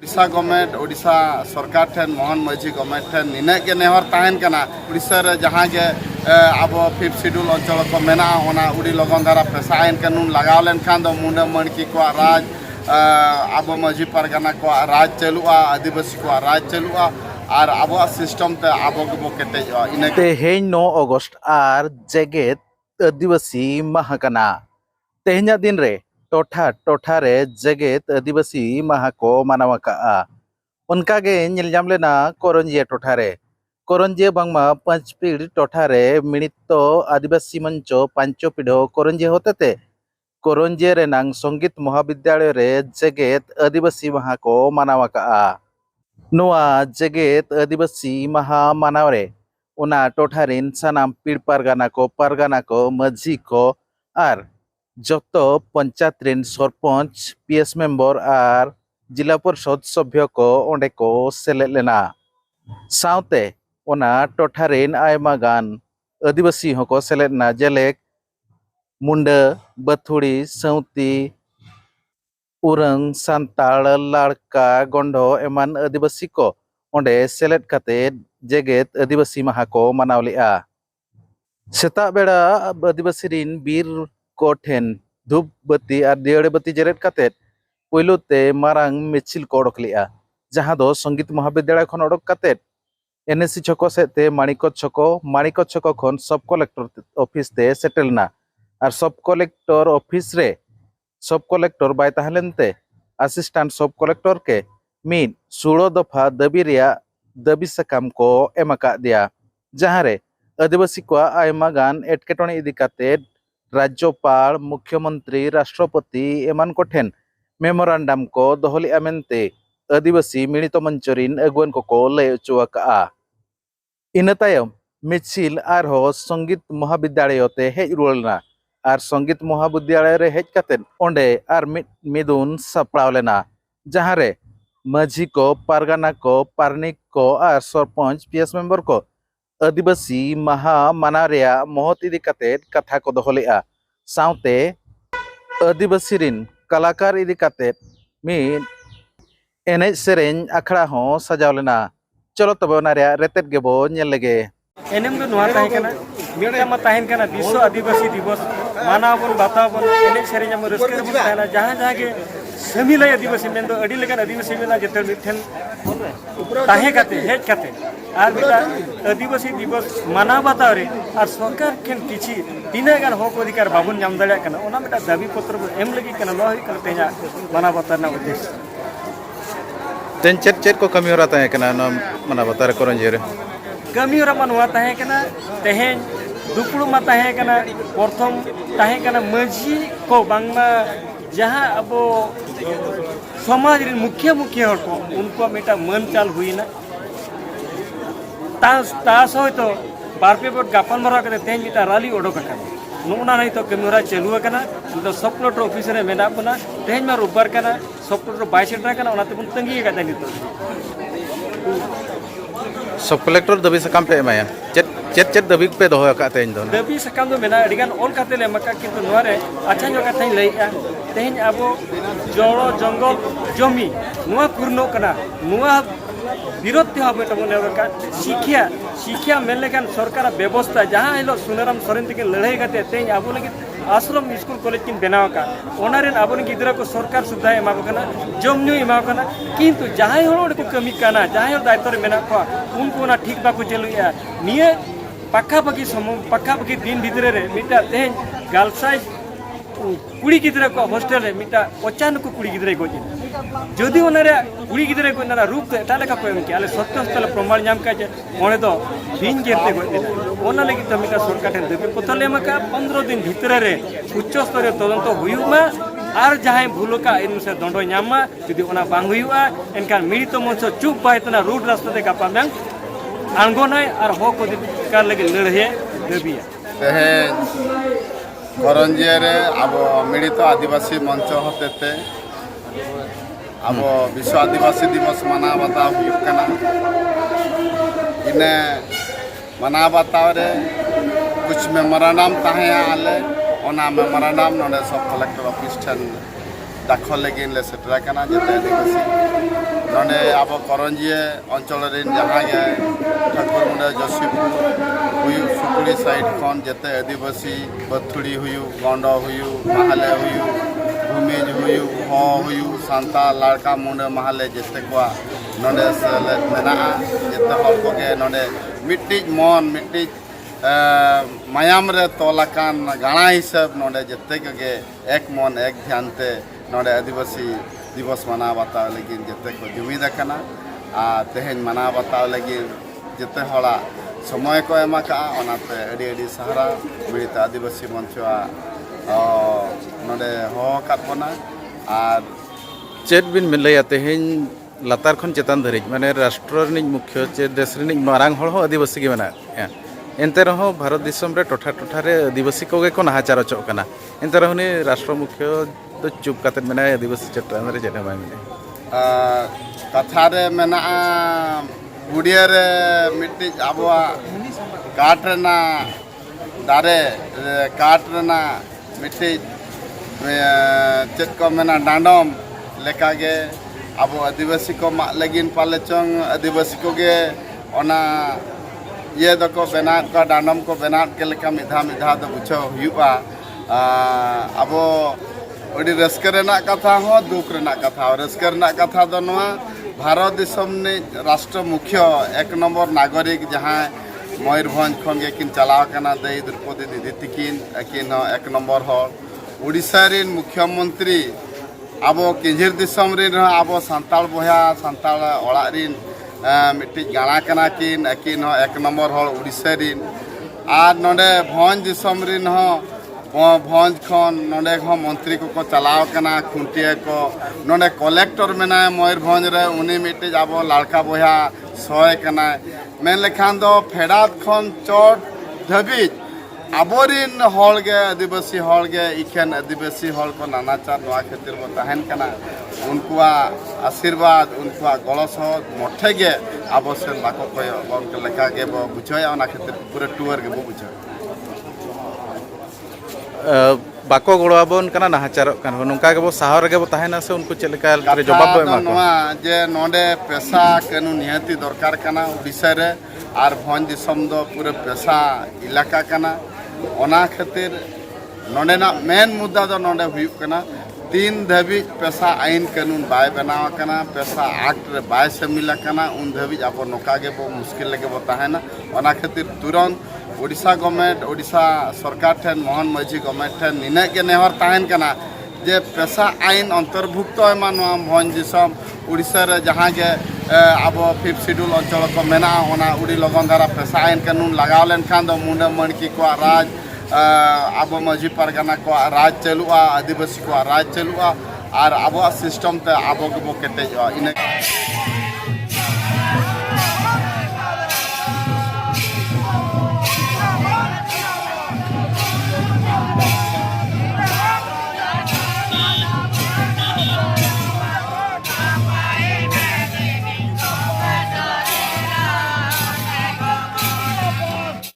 Orissa government Orissa सरकार ठेन मोहन माझी government ठेन निना के नेहर ताहन कना उड़ीसा रे जहां के अब 5th शेड्यूल अंचल को मेना ओना उड़ी लगन धारा पेशा आईन कानून लगाव लेन खान दो मुंडा मणकी को राज अब माझी परगना को राज चलुआ आदिवासी को राज चलुआ और अब सिस्टम ते अब को केटेजवा इने तेहेन 9 अगस्त और जेगेत आदिवासी माह कना तेहेन्या दिन रे टोठा टोठा रे जेगेत आदिवासी माह को मानव का उनका गे निलजाम लेना कोरंजिया टोठा रे कोरंजिया बांगमा पंचपीड़ टोठा रे मिनितो आदिवासी मंचो पांचो पीढ़ो कोरंजिया होते थे कोरंजिया रे नांग संगीत महाविद्यालय रे जेगेत आदिवासी माह को मानव का नुआ जेगेत आदिवासी माह मानव रे उना टोठा रिन सानाम पीड़ पारगाना को माझी को आर जतो पंचायत रिन सरपंच पीएस मेंबर और जिला परिषद सभ्य को ओंडे को सेलेद लेना साउते ओना टोठा रिन आयमा गान आदिवासी होको सेलेदना जेलेक मुंडा बथुड़ी सौती उरंग सांताल लाड़का गंडो एमान आदिवासी को ओंडे सेलेद काते जेगेत आदिवासी माह को मानाव लेआ सेता बेड़ा आदिवासी रिन बीर को ठेन धूप बत्ती और दियड़े बत्ती जेरेद काते पुइलुते मारांग मिছিল को ओडक लेआ जहां दो संगीत महाविद्यालय खन ओडक काते एनएससी छको सेते माणिको छको खन सब कलेक्टर ऑफिस ते सेटलना और सब कलेक्टर ऑफिस रे सब कलेक्टर बाय ताहलेनते असिस्टेंट सब कलेक्टर के मीन 16 दफा दाबी सकाम को एमका दिया जहां रे आदिवासी को आयमा गान एटकेटोने इदी काते राज्यपाल मुख्यमंत्री राष्ट्रपति एमान को ठेन मेमोरांडम को दोहली अमेनते आदिवासी मिलित मंचरिन अगुवन को लय चुका इन तायम मिছিল और हो संगीत महाविद्यालय ते हेज रुलना और संगीत महाविद्यालय रे हेज काते ओंडे और मिदुन सपड़ाव लेना जहां रे माझी को पारगाना को पारनिक को और सरपंच पीएस मेंबर को आदिवासी माहा माना रेया महत इदी काते कथा को दोहलेआ साउते आदिवासी रिन कलाकार इदी काते मी एनेज सेरेन अखड़ा हो सजाव लेना चलो तबे ओना रेया रेतेद गेबो नेल लेगे एनेम दो नुआ ताहे कना मिटा मा ताहेन कना विश्व आदिवासी दिवस मानाबन बाताबन एनेज सेरेन हम रस्के बन ताहेना जहां जहां के समिलय आदिवासी मेन दो अडी लेकन आदिवासी मेना जेते मिठन ताहे काते हेज काते और मिटा आदिवासी दिवस माना बाताव रे और सरकार केन किछि तीना गान हक अधिकार बाबन नाम दाड़ा कना ओना मिटा दाबी पत्र को एम लगी कना लो कना तेजा माना बाताना उद्देश्य तेन चेत चेत को कमी होरा ताहे कना माना बातार कोरंजिया रे कमी होरा मनवा ताहे कना तेहेन दुपुड़ मा ताहे कना प्रथम ताहे कना माझी को बांगमा जहां अब समाज रे मुख्य हर को उनको मिटा मन चाल हुईना तास हो तो बारपे बट गापन मरा करते तेज मिटा राली ओडोक नुना नहीं तो कैमरा चालू तो सब कलेक्टर ऑफिस रे मेना बना तेज में रोबबार करना सब कलेक्टर बाय सेटर करना ओना तेबन तंगी का नितो सब कलेक्टर दबी सकाम पे एमाया चेत दबी पे दोहो का तेज दो दबी सकाम दो मेना अडिगान ऑल काते ले मका किंतु नोरे अच्छा जो कथा लैया तेज अब जड़ो जंगल जमी नुआ पूर्णो कना नुआ विरोध का शिक्षा मेन लेकिन सरकार व्यवस्था जहाँ हिलो सुनाराम सोरेन तक लड़ाई करते तेज अब लगे आश्रम स्कूल कॉलेज किन बनाव का ओनारेन अब गिद्रा को सरकार सुविधा एमा कना जम न्यू एमा कना किंतु जहाँ हर को कमी कना जहाँ दायित्व रे मेना को उनको ना ठीक बाको चलुया निये पाखापाखी दिन भितर रे मिटा तेज गालसाई कुड़ी गिद्रा को हॉस्टल रे मिटा 95 कुड़ी गिद्रा गोजी जदि ओनारे कुड़ी गिद्रा को ना रूप तो एटा लेका को एम के आले सत्यस्थल प्रमाण नाम का जे ओने दो दिन जेते गोजी ओना लगी तो मिटा सरकार ठन देबे पतल एमका 15 दिन भितर रे उच्च स्तरीय तदंत हुयुमा और जहां भूलका इन से दंडो नामा जदि ओना बांग हुयुआ एनकान मिलित मंच चुप बायतना रूट रास्ता ते गापा में आंगोनाय और हक अधिकार लगे लड़े देबी कोरंजिया रे अब मिलित आदिवासी मंच होते अब विश्व आदिवासी दिवस मना बताव इने मना बताव रे कुछ मेमोरांडम ताहे आले ओना मेमोरांडम नोडे सब कलेक्टर ऑफिस ठन दाखल लगे ले सेटरा कना जेते आदिवासी नोडे अब करंजिया अंचल जहाँ के ठाकुरमुंडा जसीपुर हुयु सुकुड़ी साइड खन जेते आदिवासी बथुड़ी हुयु गंड हुयु महाले हुयु भूमिज हुयु हो हुयु सांता लड़का मुंडा महाले जेते को नोडे सेलेद मेना जेते हर कोगे नोडे मिट्टिज मन मिट्टिज मायाम रे तोलाकान गाना हिसाब नोडे जेते के एक मन एक ध्यान ते नोडे आदिवासी दिवस मना बताव लगी जेते को जुमिद कना तेहन मना बताव लगी जेते हड़ा समय को एमा का ओनाते अड़ी अड़ी सहारा मिलित आदिवासी मंचवा नोडे हो काटबना आर चेत बिन मिलया तेहन लातार खन चेतान धरि माने राष्ट्र रिनिज मुख्य चे देश रिनिज मारांग हड़ हो आदिवासी के मेना एनते रहो भारत दिसम रे टोठा टोठा रे आदिवासी कोगे को नाहाचार चो कना एनते रहो नि राष्ट्र मुख्य तो चुप काते मेना आदिवासी चेतान रे जेने माय मिले कथा रे मेना बुडिया रे मिट्टी आबवा काट रेना दारे काट रेना मिट्टी चेत को मेना डांडम लेकागे अब आदिवासी को मा लगिन पाले चंग आदिवासी को गे ओना ये दको बेनात को डांडम को बेनात के लेका मिधा दो बुझो हुआ अब अड़ी रस्कर रेना कथा हो दुख रेना कथा रस्कर रेना कथा दो नवा भारत दिसम ने राष्ट्र मुख्य एक नंबर नागरिक जहाँ मयूरभंज खन गे किन चलाव कना दई द्रौपदी दीदी तिकिन अकिन एक नंबर हो उड़ीसा रिन मुख्यमंत्री अब किंझिर दिसम रिन अब सांताल बया सांताल ओड़ा रिन मिट्टी गाना कना किन अकिन एक नंबर हो उड़ीसा रिन आर नोडे भंज दिसम रिन हो भंज खन नोडे हो मंत्री को चलाव कना खुंटिया को नोडे कलेक्टर मेना मयूरभंज रे उनी मिट्टी अब लड़का बया सय कना मेन लेखान दो फेडात खन चोट धबिज आबोरिन हॉलगे आदिवासी हॉलगे इखेन आदिवासी हॉल को नानाचार नवा खातिर बो तहन कना उनकुआ आशीर्वाद उनकुआ गलो सहयोग मठे गे आबो से बाको कोय गंक लेखा गे बो बुझोया ओना खातिर पूरा टूर गे बो बुझो बाको गड़ाबन कना नाहाचार कन नुका के बो शहर गे बो तहना से उनको चलेका रे जवाब बो एमा नवा जे नोडे पेशा केनु नियति दरकार कना उड़ीसा रे आर भंज दिसम दो पूरा पेशा इलाका कना ओना खातिर नोडे ना मेन मुद्दा दो नोडे हुयु कना 3 धाबी पेशा आईन कानून बाय बनाव कना पेशा एक्ट रे बाय शामिल कना उन धाबी अब नोका गे बो मुश्किल लगे बो ताहेना ओना खातिर तुरंत उड़ीसा गवर्नमेंट उड़ीसा सरकार ठेन मोहन माझी गवर्नमेंट ठेन निना के नेहर ताहेन कना जे पेशा आईन अंतर्भुक्त एमा नोआ भंज दिसम उड़ीसा रे जहाँ के अब 5th शेड्यूल अंचल को मेना ओना उड़ी लगन धारा पेशा आईन कानून लगाव लेन खान दो मुंडा मणकी को राज अब माझी परगना को राज चलुआ आदिवासी को राज चलुआ और अब सिस्टम ते अब के बो केटेजवा इन